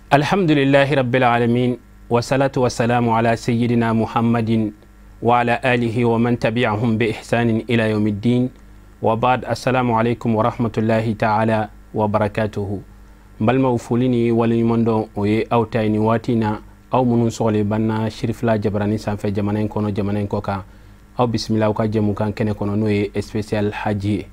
Alhamdulillahi rabbil alamin wa salatu wa salamu ala sayyidina Muhammadin wa ala alihi wa man tabi'ahum bi ihsanin ila yawmiddin wa ba'd. Assalamu alaikum wa rahmatullahi ta'ala wa barakatuhu. Mbalma ufulini wali mondo oye autayni watina aw munun sole banna Cherifla jabrani sanfe jamanen kono jamanen koka aw bismillah ka jemu kan kene kono noye special haji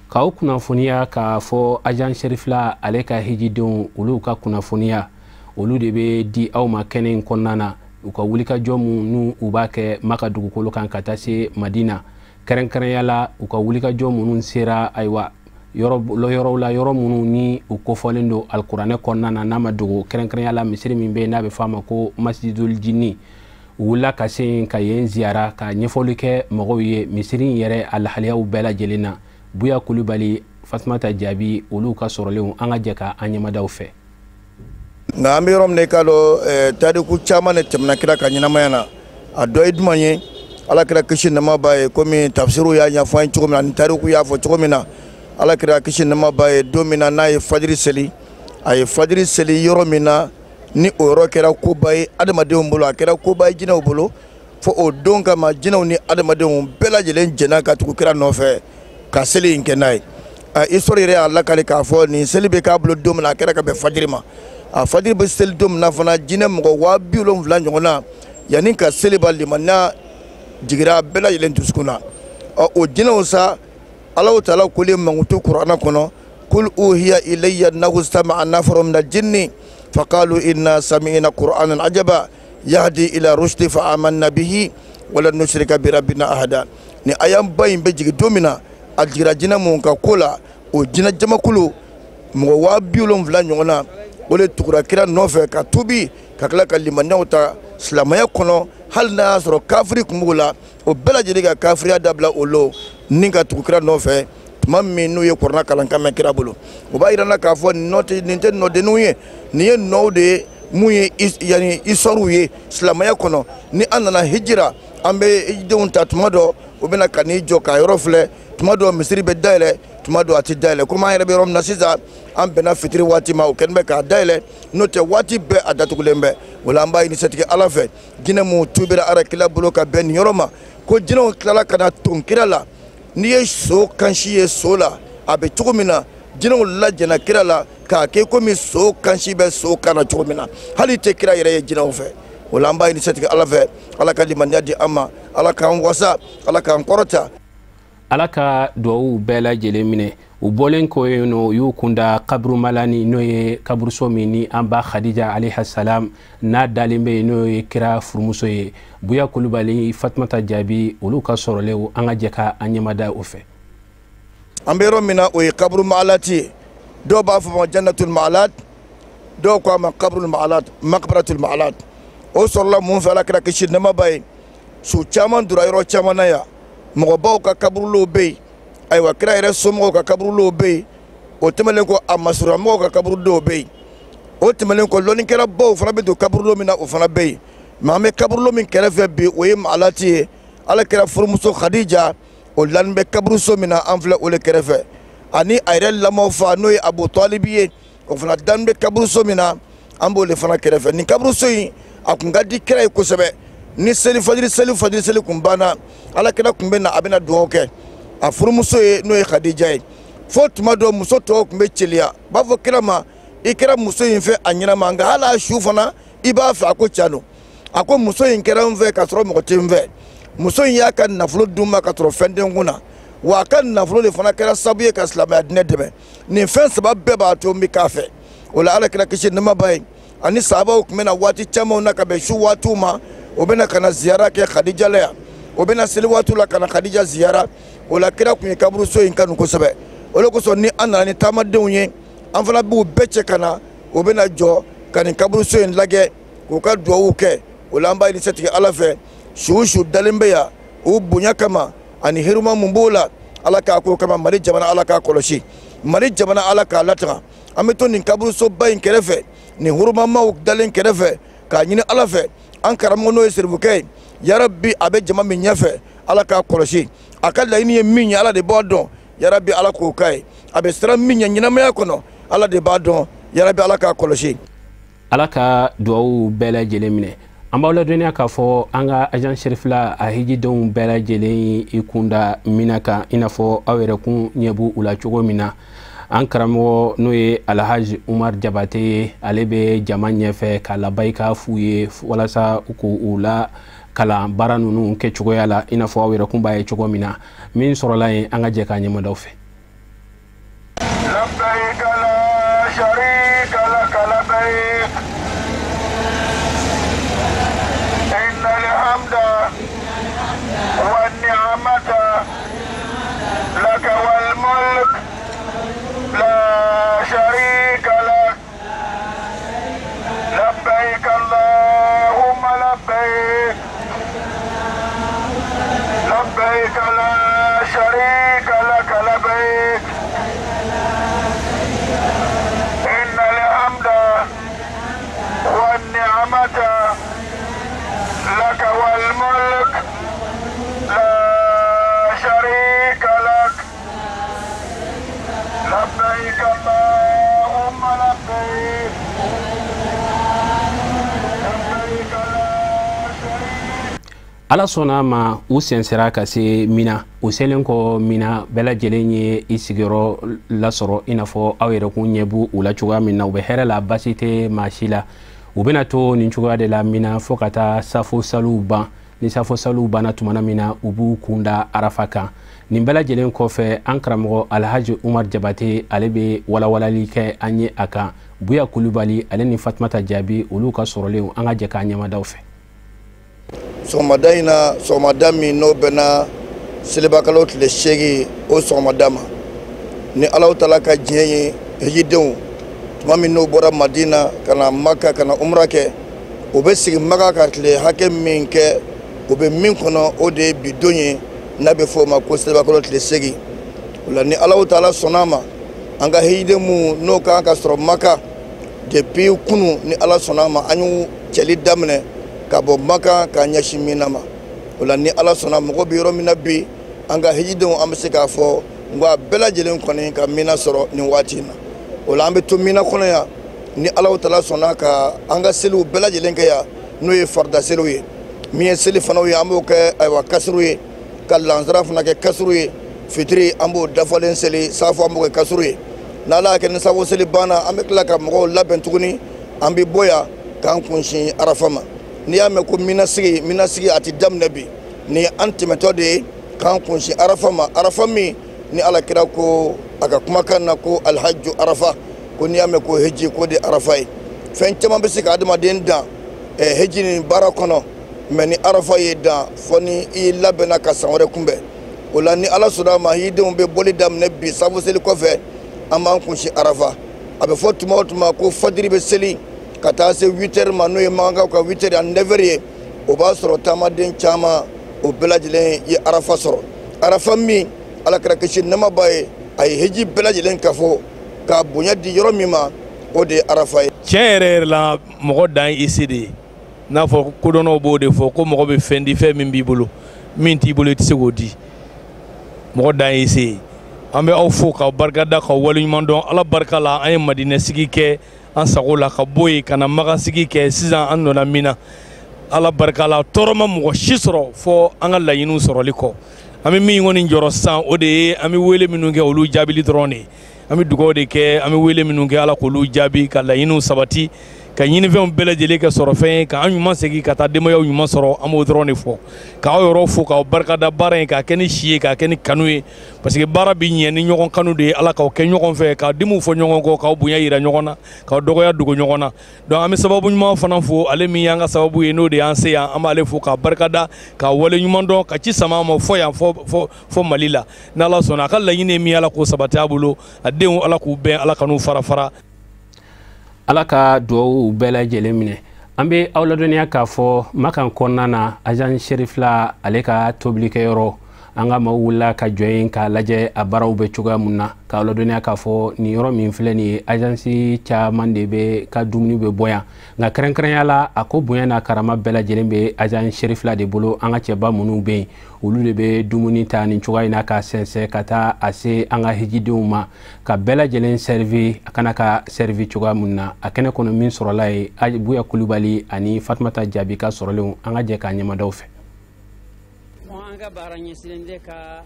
ka kunnafoniya ka fo agent Cherifla ale ka hijidon ulu ka kunnafoniya ulu de be di aw ma kenen konnana u ka wulika jomu nu u ba kɛ maka dugukolo kan ka taa se Madina kɛrɛnkɛrɛnyala u ka wulika jomu nu sera aywa yɔrɔ la yɔrɔ minnu ni u kofɔlen do alkuranɛ kɔnɔna n'a ma dogo kɛrɛnkɛrɛnyala misiri min bɛ n'a bɛ f'a ma ko masjidul jinni u wulila ka se ka yen ziyara ka ɲɛfɔli kɛ mɔgɔw ye misiri in yɛrɛ a lahaliyaw bɛɛ lajɛlen na. Buya Kulubali, Fatumata Jaabi olu ka sɔrɔlenw an ka jɛ ka an ɲɛmadaw fɛ. Nka an bɛ yɔrɔ min na i k'a dɔn tariku caman de tɛmɛna kira ka ɲɛnamaya na a dɔ ye jumɛn ye ala kira kisi nɛɛma b'a ye komi tafsiriw y'a ɲɛfɔ an ye cogo min na ni tariku y'a fɔ cogo min na ala kira kisi nɛɛma b'a ye don min na n'a ye fajiri seli a ye fajiri seli yɔrɔ min na ni o yɔrɔ kɛra koba ye adamadenw bolo a kɛra koba ye jinɛw bolo fo o don kama jinɛw ni adamadenw bɛɛ lajɛlen jɛnna ka tugu kira nɔfɛ ka seli in kɛ n'a ye histoire yɛrɛ y'a lakali k'a fɔ nin seli bɛ k'a bolo don min na a kɛra ka bɛn fajiri ma a fajiri bɛ seli don min na fana jinɛ mɔgɔ 70,000 ɲɔgɔn na yanni ka seli ba limaniya jigira bɛɛ lajɛlen dusukun na o jinɛw sa Allahu Ta'ala kolen mankutu kuranɛ kɔnɔ kul uhiya ilayya annahu istama'a nafarun minal jinni faqalu inna sami'na qur'anan ajaba yahdi ila rushdi fa amanna bihi wa lan nushrika bi rabbina ahada. Ni ayan ba in bɛ jigin don min na a jigira jinɛ mun ka ko la o jinɛ jamakulu mɔgɔ 70,000 ɲɔgɔn na o de tugura kira nɔfɛ ka tubi ka tila ka limaniyaw ta silamɛya kɔnɔ hali n'a y'a sɔrɔ kafiri kun b'o la o bɛɛ lajɛlen ka kafiriya dabila o lo ni ka tugu kira nɔfɛ tuma min n'u ye kuranɛ kalan kan mɛn kira bolo o b'a yira n na k'a fɔ nin tɛ nɔdenninw ye nin ye nɔw de ye mun ye yani histoire ye silamɛya kɔnɔ ni an nana hijira an bɛ denw ta tuma dɔ o bɛna ka n'i jɔ k'a yɔrɔ filɛ tuma dɔ misiri bɛ dayɛlɛ tuma dɔ a tɛ dayɛlɛ komi an yɛrɛ bɛ yɔrɔ min na sisan an bɛnna fitiri waati ma o kɛlen bɛ k'a dayɛlɛ n'o tɛ waati bɛɛ a datugulen bɛ o la an b'a ɲini setigi ala fɛ jinɛ mun tubira alakira bolo ka bɛn nin yɔrɔ ma ko jinɛw tilala ka na ton kira la n'i ye so kansi ye so la a bɛ cogo min na jinɛw lajɛna kira la k'a kɛ komi so kansi bɛ so kan na cogo min na hali tɛ kira yɛrɛ ye jinɛw fɛ o la an b'a ɲini setigi ala fɛ ala ka limaniya di an ma ala k'an wasa ala k'an kɔrɔta ala ka duwawu bɛɛ lajɛlen minɛ u bɔlen ko yen nɔ u y'u kunda kaburu malani n'o ye kaburuso min ni an ba Khadija alayha salam n'a dalen bɛ yen n'o ye kira furumuso ye. Buya Kulubali, Fatumata Jaabi olu ka sɔrɔlenw an ka jɛ ka an ɲɛmada o fɛ. An bɛ yɔrɔ min na o ye kaburu ma'alati ye dɔw b'a fɔ ma jannatul ma'alat dɔw ko a ma kaburul ma'alat maqbaratul ma'alat o sɔrɔla mun fɛ ala kira kisi nɛɛma b'a ye su caman donna yɔrɔ caman na yan mɔgɔbaw ka kaburulow bɛ yen ayiwa kira yɛrɛ somɔgɔw ka kaburulow bɛ yen o tɛmɛnen kɔ a masuramɔgɔw ka kaburulow bɛ yen o tɛmɛnen kɔ lɔnnikɛlabaw fana bɛ don kaburulo min na o fana bɛ yen mɛ an bɛ kaburulo min kɛrɛfɛ bi o ye ma'alati ye ala kira furumuso Khadija o lanin bɛ kaburuso min na an filɛ o de kɛrɛfɛ ani a yɛrɛ lamɔ fa n'o ye Abu Talibi ye o fana danin bɛ kaburuso min na an b'o de fana kɛrɛfɛ nin kaburuso in a kun ka di kira ye kosɛbɛ ni fajiri seli kun banna ala kira kun bɛ na a bɛna dugawu kɛ a furumuso ye n'o ye Khadija ye fo tuma dɔ muso tɔw kun bɛ celiya b'a fɔ kira ma i kɛra muso in fɛ a ɲɛnama nka hali a su fana i b'a fɛ a ko tiɲɛ don a ko muso in kɛra n fɛ ka sɔrɔ mɔgɔ tɛ n fɛ muso in y'a ka nafolo d'u ma ka sɔrɔ fɛn tɛ n kun na wa a ka nafolo de fana kɛra sababu ye ka silamɛya diinɛ dɛmɛ nin fɛn saba bɛɛ b'a to n bɛ k'a fɛ o la ala kira kisi nɛɛma b'a ye ani sahabaw kun bɛ na waati camanw na ka bɛn su waatiw ma o bɛna ka na ziyara kɛ Khadija la yan o bɛna seli waatiw la ka na Khadija ziyara o la kira kun ye kaburuso in kanu kosɛbɛ o de kosɔn ni an nana ni taamadenw ye an fana b'u bɛɛ cɛ ka na o bɛna jɔ ka nin kaburuso in lajɛ k'u ka duwawu kɛ o la an b'a ɲini setigi ala fɛ su dalen bɛ yan o bonya kama ani hɛrɛma mun b'o la ala k'a ko kama Mali jamana ala k'a kɔlɔsi Mali jamana ala k'a lataga an bɛ to nin kaburusoba in kɛrɛfɛ nin hɛrɛmamaw dalen kɛrɛfɛ k'a ɲini ala fɛ an karamɔgɔ n'o ye serifukɛ ye yarabi a bɛ jama min ɲɛfɛ ala k'a kɔlɔsi a ka laɲini ye min ye ala de b'a dɔn yarabi ala k'o k'a ye a bɛ siran min ɲɛ ɲɛnamaya kɔnɔ ala de b'a dɔn yarabi ala k'a kɔlɔsi ala ka duwawu bɛɛ lajɛlen minɛ an b'aw ladɔnniya k'a fɔ an ka agent Cherifla a hijidenw bɛɛ lajɛlen i kunda mina kan i n'a fɔ aw yɛrɛ kun ɲɛ b'u u la cogo min na an karamɔgɔ n'o ye Alhaji Umar Jabate ye ale bɛ jama ɲɛfɛ ka labayika f'u ye walasa k'u la kalan baara ninnu kɛcogoya la i n'a fɔ aw yɛrɛ kun b'a ye cogo min na min sɔrɔla yen an ka jɛ k'a ɲɛmadaw fɛ. لبيك لا شريك لك لبيك إن الحمد والنعمة لك والملك لا شريك لك لبيك اللهم لبيك لبيك لا شريك. ala sɔnna ma u sensera ka se mina u selen kɔ mina bɛɛ lajɛlen ye i sigiyɔrɔ lasɔrɔ i n'a fɔ aw yɛrɛ kun ɲɛ b'u u la cogoya min na u bɛ hɛrɛ la basi tɛ maa si la u bɛna to nin cogoya de la mina fo ka taa safo saliw ban ni safo saliw banna tumana min na u b'u kunda arafa kan nin bɛɛ lajɛlen kɔfɛ an karamɔgɔ Alhaji Umar Jabate ale bɛ walawalali kɛ an ye a kan Buya Kulubali ale ni Fatumata Jaabi olu ka sɔrɔlenw an ka jɛ k'a ɲɛmadaw fɛ. sɔgɔmada in na sɔgɔmada min n'o bɛnna selibakalo tile 8 o sɔgɔmada ma ni Alahu Taala ka diɲɛ ye hijidenw tuma min n'o bɔra Madina ka na Maka ka na umra kɛ o bɛ sigi Maka ka tile hakɛ min kɛ o bɛ min kɔnɔ o de ye bi don ye n'a bɛ fɔ o ma ko selibakalo tile 8 o la ni Alahu Taala sɔnna ma an ka hijiden mun n'o kan ka sɔrɔ Maka depuis kunu ni Ala sɔnna ma an y'u cɛli daminɛ ka bɔ Maka ka ɲɛsin Mina ma o la ni Ala sɔnna mɔgɔ bɛ yɔrɔ min na bi an ka hijidenw an bɛ se k'a fɔ nka bɛɛ lajɛlen kɔni ka Mina sɔrɔ nin waati in na o la an bɛ to Mina kɔnɔ yan ni Alahu Taala sɔnna ka an ka seliw bɛɛ lajɛlen kɛ yan n'o ye farida seliw ye min ye seli fanaw ye an b'o kɛ ayiwa kasuru ye ka lansara fana kɛ kasuru ye fitiri an b'o dafalen seli safo an b'o kɛ kasuru ye n'Ala y'a kɛ ni safo seli banna an bɛ tila ka mɔgɔw labɛn tuguni an bɛ bɔ yan k'an kunsin arafa ma n'i y'a mɛn ko minasigi a tɛ daminɛ bi ni an tɛmɛtɔ de ye k'an kunsin arafa ma arafa min ni Ala kira ko a ka kumakan na ko alhajju arafa ko n'i y'a mɛn ko hiji ko de arafa ye fɛn caman bɛ se ka adamaden dan hiji ni baara kɔnɔ mɛ ni arafa ye dan fɔ ni i labɛnna ka san wɛrɛ kunbɛn o la ni Ala sɔnna ma hijidenw bɛ bɔli daminɛ bi safo seli kɔfɛ an b'an kunsin arafa a bɛ fɔ tuma o tuma ko fajiri bɛ seli ka taa se 8h ma n'o ye mankankaw ka 8h a 9h ye o b'a sɔrɔ taamaden caman o bɛɛ lajɛlen ye arafa sɔrɔ arafa min Ala kira kisi nɛɛma b'a ye a ye hiji bɛɛ lajɛlen ka fɔ k'a bonya di yɔrɔ min ma o de ye arafa ye. Tiɲɛ yɛrɛ yɛrɛ la mɔgɔ dan ye ise de ye n'a fɔ kodɔnnaw b'o de fɔ ko mɔgɔ bɛ fɛn di fɛn min b'i bolo min t'i bolo i tɛ se k'o di mɔgɔ dan ye ise ye an bɛ aw fo k'aw barikada k'aw waleɲuman dɔn Ala barika la an ye Madinɛ sigi kɛ an sago la ka bɔ yen ka na Maka sigi kɛ sisan an nɔna Mina Ala barika la tɔɔrɔ ma mɔgɔ si sɔrɔ fɔ an ka laɲiniw sɔrɔli kɔ an bɛ min kɔni jɔrɔ sisan o de ye an bɛ wele minnu kɛ olu jaabili dɔrɔn de an bɛ dugawu de kɛ an bɛ wele minnu kɛ Ala k'olu jaabi ka laɲiniw sabati ka ɲinifɛnw bɛɛ lajɛlen kɛ sɔrɔ fɛn ye k'an ɲuman segin ka taa denbayaw ɲuman sɔrɔ an b'o dɔrɔn de fɔ k'aw yɔrɔ fo k'aw barikada baara in k'a kɛ ni si ye k'a kɛ ni kanu ye parce que baara bɛ ɲɛ ni ɲɔgɔn kanu de ye Ala k'aw kɛ ɲɔgɔn fɛ k'aw dimiw fɔ ɲɔgɔn kɔ k'aw bonya yira ɲɔgɔn na k'aw dɔgɔya dogo ɲɔgɔn na donc an bɛ sababu ɲuman fana fo ale min y'an ka sababu ye n'o de y'an se yan an b'ale fo k'a barikada k'a wale ɲuman dɔn ka ci sama ma fɔ yan fɔ Mali la n'Ala sɔnna a ka laɲini ye min Ala k'o sabati a bolo a denw Ala k'u bɛn Ala kan'u fara fara. Ala ka duwawu bɛɛ lajɛlen minɛ an bɛ aw ladɔnniya k'a fɔ Maka kɔnɔna na agent Cherifla ale ka tobilikɛyɔrɔ an ka maaw wulila ka jɔ yen k'a lajɛ a baaraw bɛ cogoya mun na k'a ladɔnniya k'a fɔ nin yɔrɔ min filɛ nin ye agence caman de bɛ ka dumuni bɛ bɔ yan nka kɛrɛnkɛrɛnya la a ko bonya n'a karama bɛɛ lajɛlen bɛ agence Cherifla de bolo an ka cɛba minnu bɛ yen olu de bɛ dumuni ta nin cogoya in na k'a sɛnsɛn ka taa a se an ka hijidenw ma ka bɛɛ lajɛlen servi a kana ka servi cogoya mun na a kɛnɛ kɔnɔ min sɔrɔla ye Buya Kulubali ani Fatumata Jaabi ka sɔrɔlenw an ka jɛ k'a ɲɛmadaw fɛ. An ka baara ɲɛsinnen tɛ ka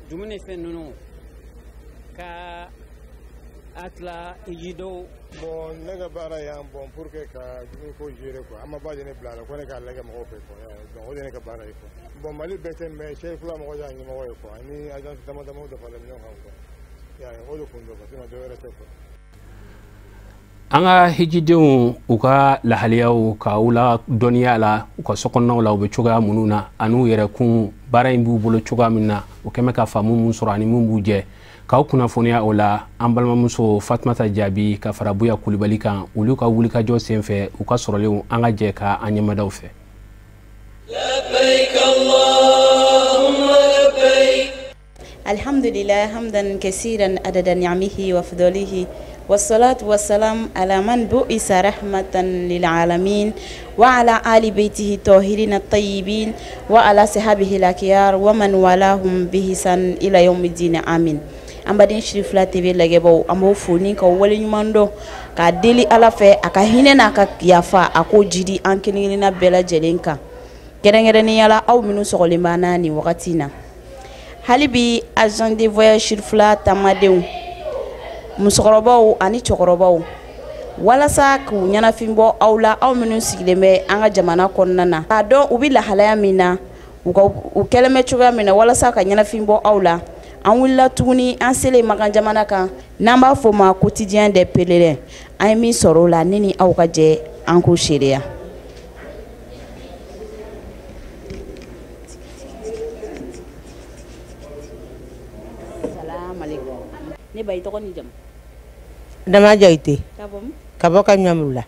dumuni fɛn ninnu ka a tila hijidenw. Bon ne ka baara y'an bon pour que ka dumuni ko gérer quoi an ma ba de ne bila la ko ne k'a lajɛ mɔgɔw fɛ quoi donc o de ne ka baara ye quoi bon Mali bɛɛ tɛ mais Cherifla mɔgɔw y'a ɲɛmɔgɔ ye quoi ni agence dama damaw dafalen ɲɔgɔn kan quoi o de kun don quoi sinon dɔ wɛrɛ tɛ quoi. An ka hijidenw u ka lahaliyaw ka u la dɔnniya la u ka sokɔnɔnaw la u bɛ cogoya minnu na an'u yɛrɛ kun baara in b'u bolo cogoya min na u kɛmɛ ka faamu mun sɔrɔ ani mun b'u jɛ k'aw kunnafoniya o la an balimamuso Fatumata Jaabi ka fara Buya Kulubali kan olu ka wulikajɔ senfɛ u ka sɔrɔlenw an ka jɛ ka an ɲɛmadaw fɛ. لبيك اللهم لبيك الحمد لله حمدا كثيرا عدد نعمه وفضله والصلاة والسلام على من بؤس رحمة للعالمين وعلى آل بيته الطاهرين الطيبين وعلى صحابه الأخيار ومن والاهم بإحسان إلى يوم الدين آمين. Ambadin Cherifla TV lagebo ambo foni ka wale nyumando ka deli ala fe aka hine na ka yafa ako jidi ankenini na bela jelenka gerengere yala aw minu sogolimba na ni wakati na halibi agent de voyage Cherifla tamadenw musokorobaw ani chokorobaw walasa ku ɲanafin bɔ aw la aw minnu sigilen bɛ an ka jamana kɔnɔna na k'a dɔn u bɛ lahalaya min na u kɛlen bɛ cogoya min na walasa ka ɲanafin bɔ aw la an wulila tuguni an selen Makan jamana kan n'an b'a fɔ ma quotidien des pèlerins an ye min sɔrɔ o la ne ni aw ka jɛ an k'o seereya. Ne ba i tɔgɔ ni jamu. Dama Jayite. Ka bɔ ka Ɲamurula.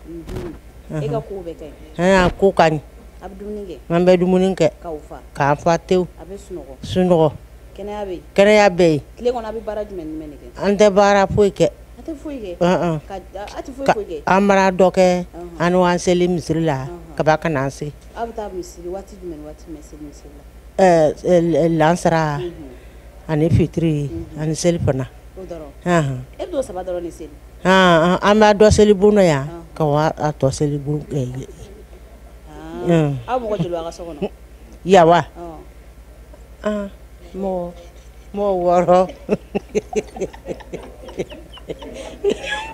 E ka kow bɛ ka ɲi. Ko ka ɲi. A bɛ dumuni kɛ. An bɛ dumuni kɛ. K'an fa tewu. A bɛ sunɔgɔ. Sunɔgɔ. Kɛnɛya bɛ yen. Kɛnɛya bɛ yen. Tile kɔnɔ a bɛ baara jumɛn ni jumɛn de kɛ. An tɛ baara foyi kɛ. A tɛ foyi kɛ. A tɛ foyi kɛ. An mara dɔ kɛ an n'an seli misiri la ka ba ka n'an se. A bɛ taa misiri waati jumɛn seli misiri la. Lansara ani fitiri ani seli fana. O dɔrɔn. E bɛ t'o saba dɔrɔn de seli. An b'a dɔ seli bon na yan ka a tɔ seli bon. Aw mɔgɔ joli b'a ka so kɔnɔ. Yawa. Mɔgɔ wɔɔrɔ.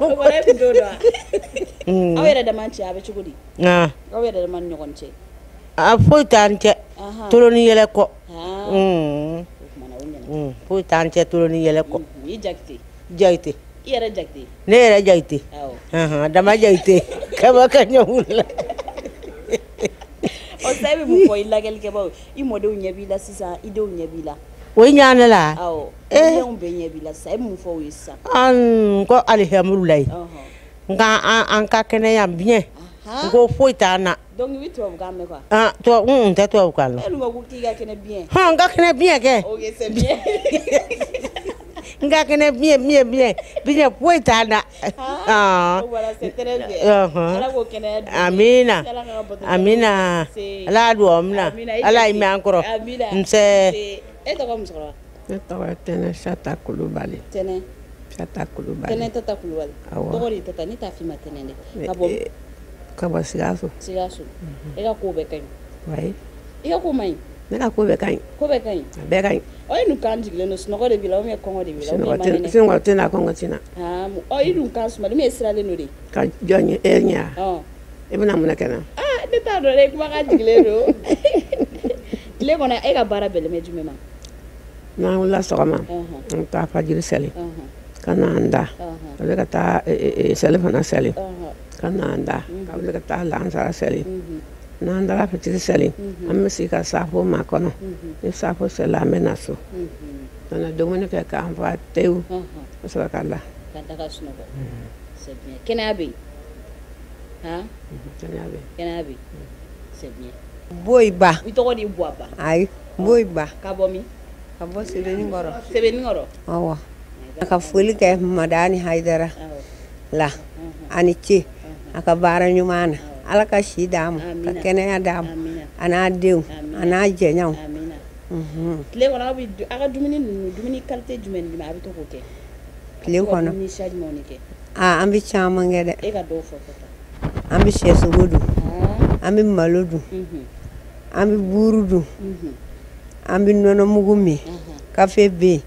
O kɔrɔ e bɛ t'o dɔn wa. Aw yɛrɛ dama cɛ a bɛ cogo di. Aw yɛrɛ dama ni ɲɔgɔn cɛ. A foyi t'an cɛ tolo ni yɛlɛ kɔ. Foyi t'an cɛ tolo ni yɛlɛ kɔ. I Jakite. Jayite. I yɛrɛ Jakite. Ne yɛrɛ Jayite. Dama Jayite ka bɔ ka Ɲamurula. O sa e bɛ mun fɔ i lagɛlikɛbaw i mɔdenw ɲɛ b'i la sisan i denw ɲɛ b'i la. O ɲɛ ne la. Awɔ denw bɛɛ ɲɛ b'i la sisan e bɛ mun fɔ o ye sisan. Ko alihamudulayi nka an ka kɛnɛya bien n ko foyi t'an na. Donc i bɛ tubabukan mɛn quoi. N tɛ tubabukan mɛn. E dun ko k'i ka kɛnɛ bien. N ka kɛnɛ bien kɛ. Ok c'est bien. N ka kɛnɛ bien foyi t'an na. Voilà c'est très bien. Ala k'o kɛnɛya di. Amina. Amina. Ala y'a dugawu minɛ. Ala y'i mɛn an kɔrɔ. Nse. E tɔgɔ musokɔrɔba. Ne tɔgɔ Tɛnɛ Sata Kulubali. Tɛnɛ. Sata Kulubali. Tɛnɛ Tata Kulubali. Tɔgɔ de Tata ne t'a f'i ma Tɛnɛ dɛ. Ka bɔ Sikaso. Sikaso. E ka ko bɛɛ ka ɲi. Wayi. I ka ko man ɲi. Ne ka ko bɛɛ ka ɲi. Ko bɛɛ ka ɲi. A bɛɛ ka ɲi. I dun kan jigilen don sunɔgɔ de b'i la kɔngɔ de b'i la Sunɔgɔ tɛ na kɔngɔ tɛ na. I dun kan sumalen e siralen don de. Ka jɔn ye e ɲɛ. I bɛna mun kɛ na. Ne t'a dɔn dɛ kumakan jigilen don. Tile kɔnɔ e ka baara bɛnnen bɛ jumɛn ma. N'an wulila sɔgɔma an bɛ taa fajiri seli ka n'an da ka bɛ ka taa seli fana seli ka n'an da ka bɛ ka taa lansara seli n'an dara fitiri seli an bɛ sigi ka saafo makɔnɔ ni saafo seli an bɛ na so ka na dumuni kɛ k'an fa tewu ka sɔrɔ ka la. Ka daga sunɔgɔ. C'est bien. Kɛnɛya bɛ yen. Kɛnɛya bɛ yen. c'est bien. Boyba. I tɔgɔ de Boaba. Ayi, Boyba. Ka bɔ min? Ka bɔ Sebenikɔrɔ. Sebenikɔrɔ. Awɔ. Ka foli kɛ Madani Haidara. La. Ani ce. A ka baara ɲuman na. Ala ka si d'a ma. Ka kɛnɛya d'a ma. A n'a denw. A n'a jɛɲɔgɔnw. Tile kɔnɔ aw bɛ a ka dumuni ninnu dumuni qualité jumɛn ni jumɛn a bɛ to k'o kɛ? Tile kɔnɔ. Dumuni siya jumɛnw de kɛ? An bɛ caman kɛ dɛ. E ka dɔw fɔ fɔ tan. An bɛ sɛsogo dun. An bɛ malo dun. An bɛ buuru dun. An bɛ nɔnɔmugu min. Kafe bɛ yen.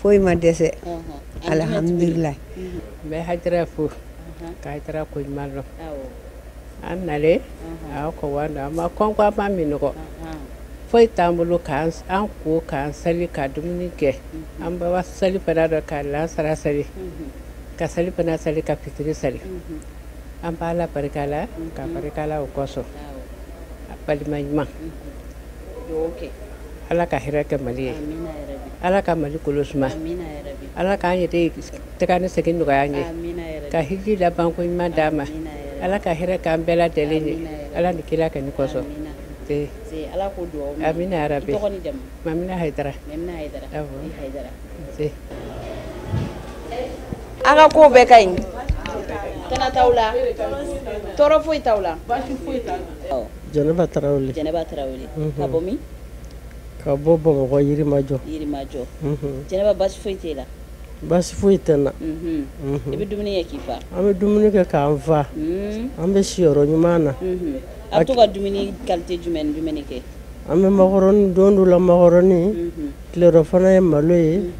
Foyi ma dɛsɛ. Alhamdulilayi. N bɛ Hajara fo. Ka Hajara ko ɲuman dɔn. An nalen a ko wanda an ma kɔn ko an ma minɔgɔ. Foyi t'an bolo k'an ko k'an seli ka dumuni kɛ. An bɛ seli fana dɔ ka lansara seli. Ka seli fana seli ka fitiri seli. An b'a la barika la ka barika la o kɔsɔn. Balima ɲuman. Ala ka hɛrɛ kɛ Mali ye. Ala ka Mali kolo suma. Ala k'an yɛrɛ tɛgɛ ni segin nɔgɔya an ye. Ka hiji laban ko ɲuman d'a ma. Ala ka hɛrɛ k'an bɛɛ lajɛlen ye. Ala ni kira kɛ ni kɔsɔn. Ala ko duwawu. Amina yarabi. I tɔgɔ ni jamu? Mamina Haidara. Mamina Haidara. Awɔ. I Haidara. A ka ko bɛɛ ka ɲi. Tana t'aw la? Tɔɔrɔ foyi t'aw la? Baasi foyi t'a la. Jɛnɛba Tarawele. Jɛnɛba Tarawele. Ka bɔ min? Ka bɔ Bamakɔ Yirimajɔ. Yirimajɔ. Jɛnɛba baasi foyi t'e la? Baasi foyi tɛ n na. I bɛ dumuni kɛ k'i fa? An bɛ dumuni kɛ k'an fa. An bɛ siyɔrɔ ɲuman na. A bɛ to ka dumuni qualité jumɛn ni jumɛn de kɛ? An bɛ makɔrɔni don dɔ la makɔrɔni. Tilelɔ fana ye malo ye.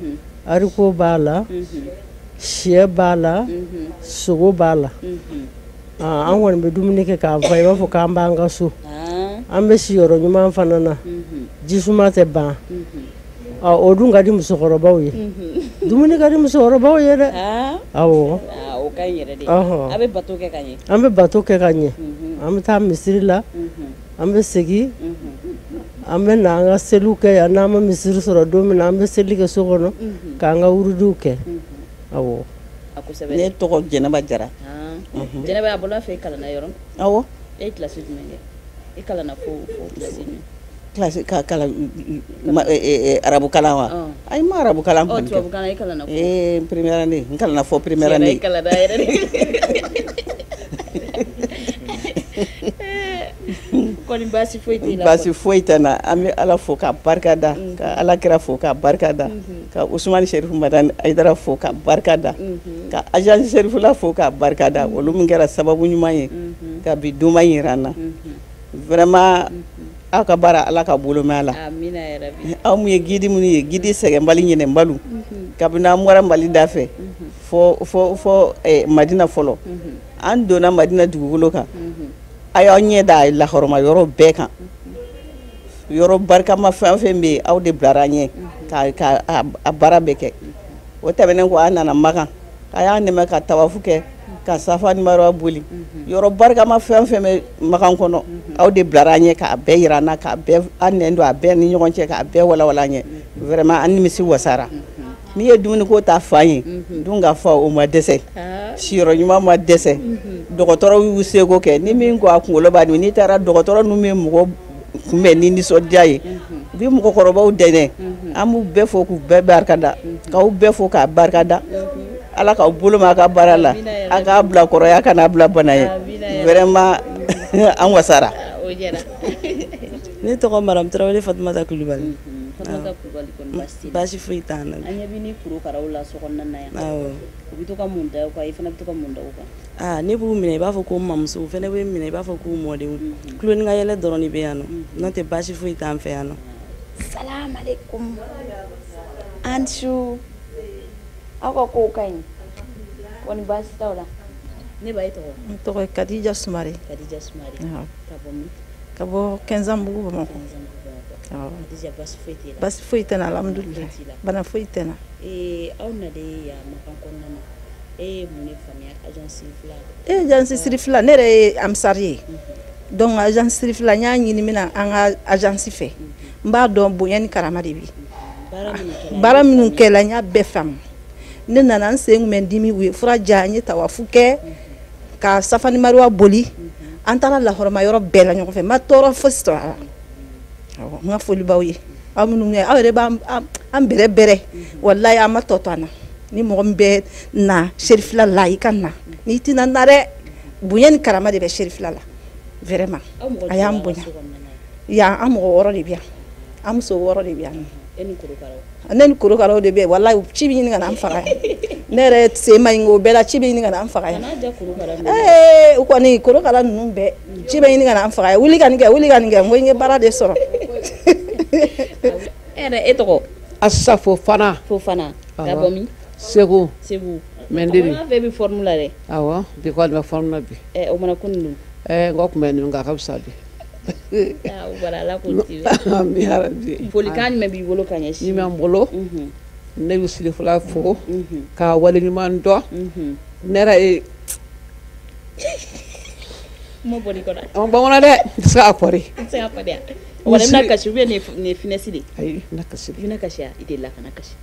Haricot b'a la. Sɛ b'a la. Sogo b'a la. An kɔni bɛ dumuni kɛ k'an fa i b'a fɔ k'an b'an ka so. An bɛ siyɔrɔ ɲuman fana na. Jisuma tɛ ban. O dun ka di musokɔrɔbaw ye. Dumuni ka di musokɔrɔbaw ye dɛ. Awɔ. O ka ɲi yɛrɛ de. A bɛ bato kɛ ka ɲɛ. An bɛ bato kɛ ka ɲɛ. An bɛ taa misiri la. An bɛ segin. An bɛ na an ka seliw kɛ yan n'an ma misiri sɔrɔ don min na an bɛ seli kɛ so kɔnɔ k'an ka wurudiw kɛ. Awɔ. Ne tɔgɔ Jɛnɛba Jara. Jɛnɛba a bɔra fɛ i kalanna yɔrɔ? Awɔ. E ye kilasi jumɛn kɛ? I kalanna fo kilasi jumɛn? Classe ka kalan arabu kalan wa? Ayi ma arabu kalan kɔni kɛ. Tubabu kalan i kalanna fo? Première année n kalanna fo première année. I kalanna yɛrɛ de. Kɔni baasi foyi t'i la? Baasi foyi tɛ n na. An bɛ Ala fo ka barika da. Ka Alakira fo ka barika da. Ka Usumani Sherifu Madani Haidara fo ka barika da. Ka agence Cherifla fo ka barika da. Olu min kɛra sababu ɲuman ye. Ka bi duman yira an na. Vraiment aw ka baara Ala ka bolo mɛn a la. Amina yarabi. Aw mun ye guide minnu ye guide sɛgɛnbali ɲinɛnbali. Kabini an bɔra Mali da fɛ fɔ Madina fɔlɔ. An donna Madina dugukolo kan. A y'aw ɲɛ da lahɔrɔma yɔrɔ bɛɛ kan. Yɔrɔ barikama fɛn o fɛn bɛ yen aw de bilara an ɲɛ ka a baara bɛɛ kɛ. O tɛmɛnen kɔ an nana Makan. A y'an dɛmɛ ka tawafu kɛ ka safa ni marwa boli. Yɔrɔ barikama fɛn o fɛn bɛ Makan kɔnɔ aw de bilara an ɲɛ k'a bɛɛ yira an na k'a bɛɛ an nɛn don a bɛɛ ni ɲɔgɔn cɛ k'a bɛɛ walawala an ɲɛ. Vraiment an nimisi wasara. N'i ye dumuni ko ta fa ye dun ka fa o ma dɛsɛ. Siyɔrɔ ɲuman ma dɛsɛ. Dɔgɔtɔrɔw y'u seko kɛ ni min ko a kunkolo b'a dimi n'i taara dɔgɔtɔrɔ ninnu bɛ mɔgɔ kunbɛn ni nisɔndiya ye u bɛ mɔgɔkɔrɔbaw dɛmɛ an b'u bɛɛ fo k'u bɛɛ barika da k'aw bɛɛ fo k'a barika da Ala k'aw bolo mɛn a ka baara la a k'a bila kɔrɔya kana bila bana ye vraiment an wasara. Ne tɔgɔ Maram Tarawele Fatumata Kulibali. Fatumata Kulibali kɔni baasi t'i la? Baasi foyi t'an na. An ɲɛ bɛ ni korokaraw la sokɔnɔna na yan. Awɔ. U bɛ to ka mun da u kan i fana bɛ to ka mun da u kan? Ne b'u minɛ i b'a fɔ ko n mamuso u fana bɛ minɛ i b'a fɔ k'u mɔdenw. Tulo ni ka yɛlɛ dɔrɔn de bɛ yan nɔ n'o tɛ baasi foyi t'an fɛ yan nɔ. Salamu alaikum. An su aw ka kow ka ɲi kɔni baasi t'aw la? Ne b'a ye tɔgɔ? N tɔgɔ ye Kadija Sumare. Kadija Sumare. Ka bɔ min? Ka bɔ 15 ans Bugu Bamakɔ. Kadija baasi foyi t'e la? Baasi foyi tɛ n na alhamdulilayi. Bana foyi tɛ n na. Aw nalen yan Makan kɔnɔna na e ye mun de faamuya agence Cherifla? Agence Cherifla ne yɛrɛ ye amisari ye. Donc agence Cherifla n y'a ɲini min na an ka agence fɛ n b'a dɔn bonya ni karama de bi. Baara minnu kɛla n y'a bɛɛ faamu. Ne nana n sen kun bɛ n dimi u ye fura diya n ye tawafu kɛ ka safa ni mariwa boli an taara lahɔrɔma yɔrɔ bɛɛ la ɲɔgɔn fɛ ma tɔɔrɔ fosi sɔrɔ a la n ka foli b'aw ye aw minnu kɛ aw yɛrɛ b'an bɛrɛ bɛrɛ walayi an ma tɔ to an na ni mɔgɔ min bɛ na Cherifla la i ka na n'i tɛna na dɛ bonya ni karama de bɛ Cherifla la vraiment a y'an bonya yan an mɔgɔ 6 de bɛ yan an muso 6 de bɛ yan ne ni korokaraw de bɛ yen walayi ci bɛ ɲini ka na an faga yan ne yɛrɛ sen ma ɲi o bɛɛ la ci bɛ ɲini ka na an faga yan u kɔni korokara ninnu bɛɛ ci bɛ ɲini ka na an faga yan wuli ka nin kɛ n ko n ye baara de sɔrɔ e tɔgɔ Asa Fofana ka bɔ min Segu Mendiri a bɛ formula dɛ awɔ bi ko da formula bi o mana kunun ngo kuma ni nga kabisa bi Ala ko ti folikan jumɛn b'i bolo ka ɲɛsin ni m'an bolo ne bɛ Cherifla fo ka wale ɲuman dɔn ne yɛrɛ ye mo boli kɔnɔ on bamana dɛ tɛ se ka kɔri wala bɛna kasi ne finesse de ayi na kasi bina kasi i de la kana kasi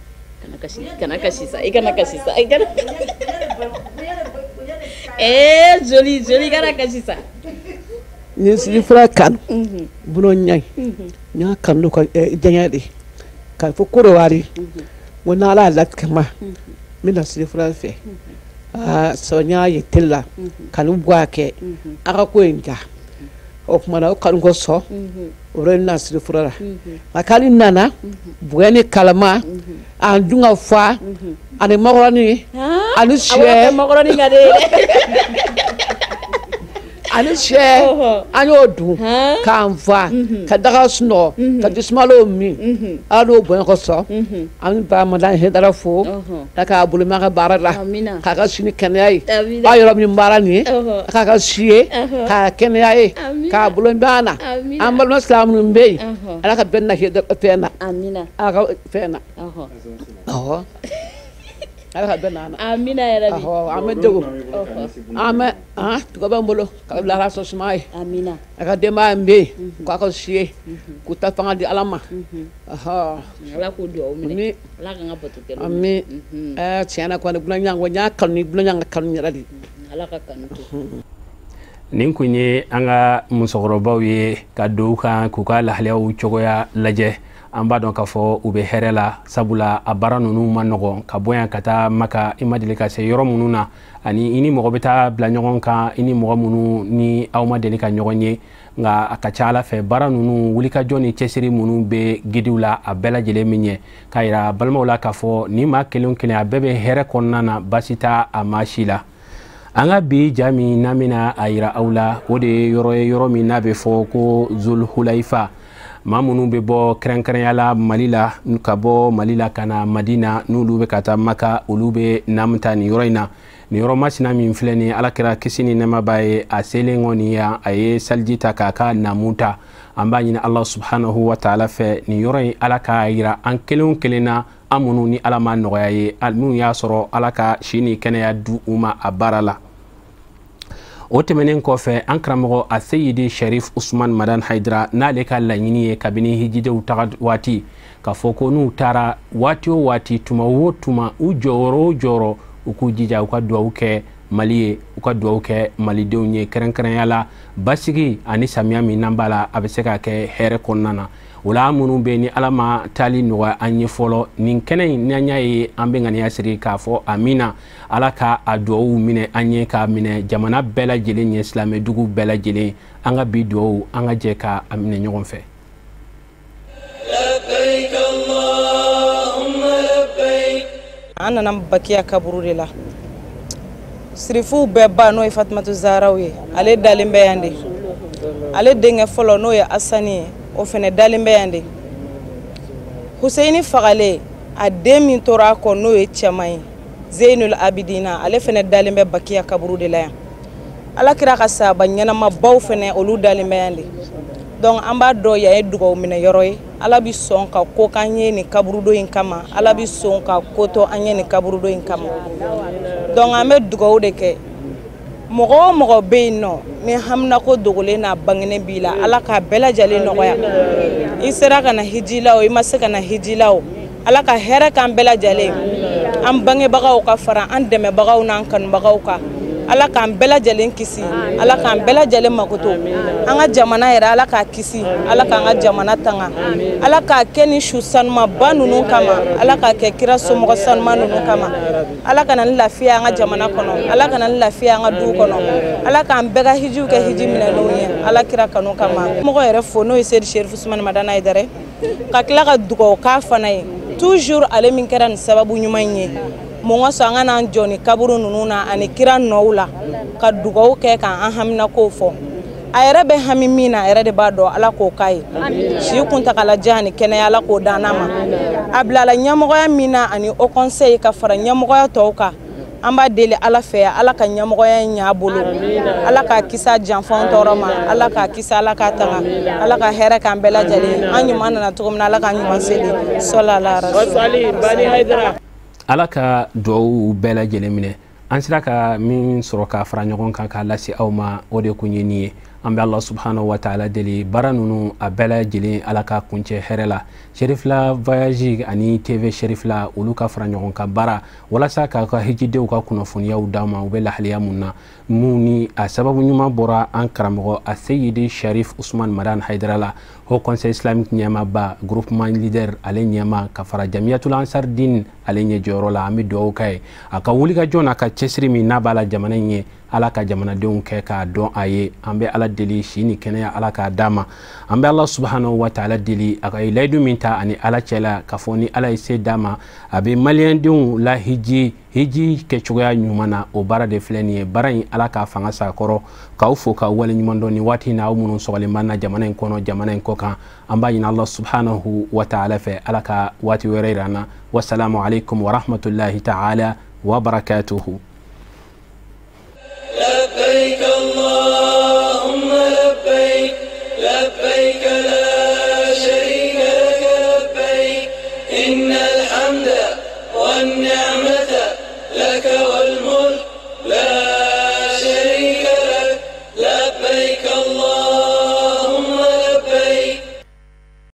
sa i kana kasi sa joli kana kasi sa ni Cherifla kan bulo nyai nya kan do ko janya de ka fo koro wari wona ala lat kama min da Cherifla fe so nya yetilla kan bwa ke aka ko enja o kuma na kan ko so ore na Cherifla akali nana buene kalama an dunga fa ani magorani ani she magorani ngade ani she anyo du kan fa ka daga sno ka dismalo mi ado buene ko so an ba madan hedara fo da ka bulu ma ka barala ka ka sini kenai ayoro mi barani ka ka sie ka kenai ka bulu bana an bal muslim mbey ala ka benna he da pena amina aka pena ala ka benna amina ya rabbi ame dogo ame to ba mbolo ka la raso smai amina aka dema mbey ko ka sie ku ta fanga di alama ala ko do mi ala ka ngapoto ke ami tiana ko na bulan wo nya kan ni bulan kan ni radi ala ka kan nin kun ye an ka musokɔrɔbaw ye ka dow kan k'u ka lahalayaw cogoya lajɛ an b'a dɔn k'a fɔ u bɛ hɛrɛ la sabula a baara ninnu ma nɔgɔn ka bɔ yan ka taa Maka i ma deli ka se yɔrɔ minnu na ani i ni mɔgɔ bɛ taa bila ɲɔgɔn kan i ni mɔgɔ minnu ni aw ma deli ka ɲɔgɔn ye nka a ka ca Ala fɛ baara ninnu wulikajɔ ni cɛsiri minnu bɛ gidiw la a bɛɛ lajɛlen min ɲɛ k'a yira balimaw la k'a fɔ ni maa kelen kelen a bɛɛ bɛ hɛrɛ kɔnɔna na baasi t'a a maa si la. An ka bi jaa min n'an bɛna a yira aw la o de ye yɔrɔ min n'a bɛ fɔ ko Zulhulaifa maa minnu bɛ bɔ kɛrɛnkɛrɛnya la Mali la ka bɔ Mali la ka na Madina n'olu bɛ ka taa Maka olu bɛ naamu ta nin yɔrɔ in na nin yɔrɔ masina min filɛ nin ye Ala kira kisi ni nɛɛma b'a ye a selen kɔni yan a ye saliji ta k'a ka naamu ta an b'a ɲini Ala subhanahu wa ta'ala fɛ nin yɔrɔ in Ala k'a yira an kelen o kelen na an minnu ni Ala ma nɔgɔya ye minnu y'a sɔrɔ Ala ka si ni kɛnɛya di u ma a baara la. O tɛmɛnen kɔfɛ an karamɔgɔ a Seyidi Sharif Usman Madan Haidara n'ale ka laɲini ye kabini hijidew taga waati k'a fɔ ko n'u taara waati o waati tuma o tuma u jɔyɔrɔ o jɔyɔrɔ u k'u jija u ka duwawu kɛ Mali ye u ka duwawu kɛ malidenw ye kɛrɛnkɛrɛnya la basigi ani samiya min n'an b'a la a bɛ se ka kɛ hɛrɛ kɔnɔna na o la minnu bɛ ni Ala ma taali nɔgɔya an ye fɔlɔ nin kɛnɛ in n'an y'a ye an bɛ ŋaniya siri k'a fɔ amina Ala ka a duwawu minɛ an ye k'a minɛ jamana bɛɛ lajɛlen ye silamɛ dugu bɛɛ lajɛlen an ka bi duwawu an ka jɛ k'a minɛ ɲɔgɔn fɛ. An nana Bakiya kaburu de la sirifuw bɛɛ ba n'o ye Fatumatu Zahraw ye ale dalen bɛ yan de ale denkɛ fɔlɔ n'o ye Asani ye o fɛnɛ dalen bɛ yan de Huseini fagale a den min tora a kɔ n'o ye cɛman ye Zeinul Abidina ale fɛnɛ dalen bɛ Bakiya kaburu de la yan Alakira ka sahaba ɲɛnama baw fɛnɛ olu dalen bɛ yan de donc an b'a dɔn yan ye dugawu minɛ yɔrɔ ye Ala bi sɔn ka ko k'an ye nin kaburudo in kama Ala bi sɔn ka ko to an ye nin kaburudo in kama donc an bɛ dugawu de kɛ mɔgɔ o mɔgɔ bɛ yen nɔ ni hamina ko dogolen n'a bangenen b'i la Ala k'a bɛɛ lajɛlen nɔgɔya i sera ka na hiji la o i ma se ka na hiji la o Ala ka hɛrɛ k'an bɛɛ lajɛlen an bangebagaw ka fara an dɛmɛbagaw n'an kanubagaw kan ala k'an bɛɛ lajɛlen kisi ala k'an bɛɛ lajɛlen makoto an ka jamana yɛrɛ ala k'a kisi ala k'an ka jamana tanga ala k'a kɛ ni su sanumaba ninnu kama ala k'a kɛ kira somɔgɔ sanuma ninnu kama ala kana ni lafiya an ka jamana kɔnɔ ala kana ni lafiya an ka duw kɔnɔ ala k'an bɛɛ ka hijiw kɛ hiji minɛlenw ye ala kira kanu kama mɔgɔ yɛrɛ fo n'o ye Seydi Cherifla Usmane Madana Haidara ka tila ka dugawu k'a fana ye toujours ale min kɛra nin sababu ɲuman ye mun ka sɔn an ka n'an jɔ ni kaburu ninnu na ani kira nɔw la ka dugawu kɛ k'an haminakow fɔ a yɛrɛ bɛ hami min na a yɛrɛ de b'a dɔn ala k'o k'a ye si kuntagalajan ani kɛnɛya ala k'o d'an ma a bilala ɲɛmɔgɔya min na ani Haut Conseil ka fara ɲɛmɔgɔya tɔw kan an b'a deli ala fɛ ala ka ɲɛmɔgɔya in ɲ'a bolo ala k'a kisa janfanw tɔɔrɔ ma ala k'a kisa ala k'a tanga ala ka hɛrɛ k'an bɛɛ lajɛlen an ɲuman nana cogo min na ala k'an ɲuman seli ala ka duwawu bɛɛ lajɛlen minɛ an sera ka min sɔrɔ k'a fara ɲɔgɔn kan k'a lase aw ma o de kun ye nin ye an bɛ Allah subhanahu wa ta'ala deli bara ninnu a bɛɛ lajɛlen ala ka kuncɛ hɛrɛ la Cherifla voyage ani TV Cherifla olu ka fara ɲɔgɔn kan bara walasa k'a ka hijidenw ka kunnafoniyaw d'aw ma u bɛ lahaliya mun na mun ni a sababu ɲuman bɔra an karamɔgɔ a Seydi Cherifla Usmane Madana Haidara la Haut Conseil islamique ɲɛmaaba groupement leader ale ɲɛma ka fara Jamiyatul Ansar Din ale ɲɛ jɔyɔrɔ la an bɛ dugawu k'a ye a ka wulikajɔ n'a ka cɛsiri min n'a b'a la jamana in ye ala ka jamanadenw kɛ k'a dɔn a ye an bɛ ala deli si ni kɛnɛya ala k'a d'a ma an bɛ Allah subhanahu wa ta'ala deli a ka layidu min ta ani ala cɛla ka fɔ ni ala ye se d'a ma a bɛ maliyɛndenw la hiji kɛcogoya ɲuman na o baara de filɛ nin ye baara in ala k'a fanga sa kɔrɔ k'aw fo k'aw wale ɲuman dɔn nin waati in na aw minnu sɔgɔlen b'an na jamana in kɔnɔ jamana in kɔ kan an b'a ɲini Allah subhanahu wa ta'ala fɛ ala ka waati wɛrɛ yira an na wassalamu alaikum wa rahmatullahi ta'ala wa barakatuhu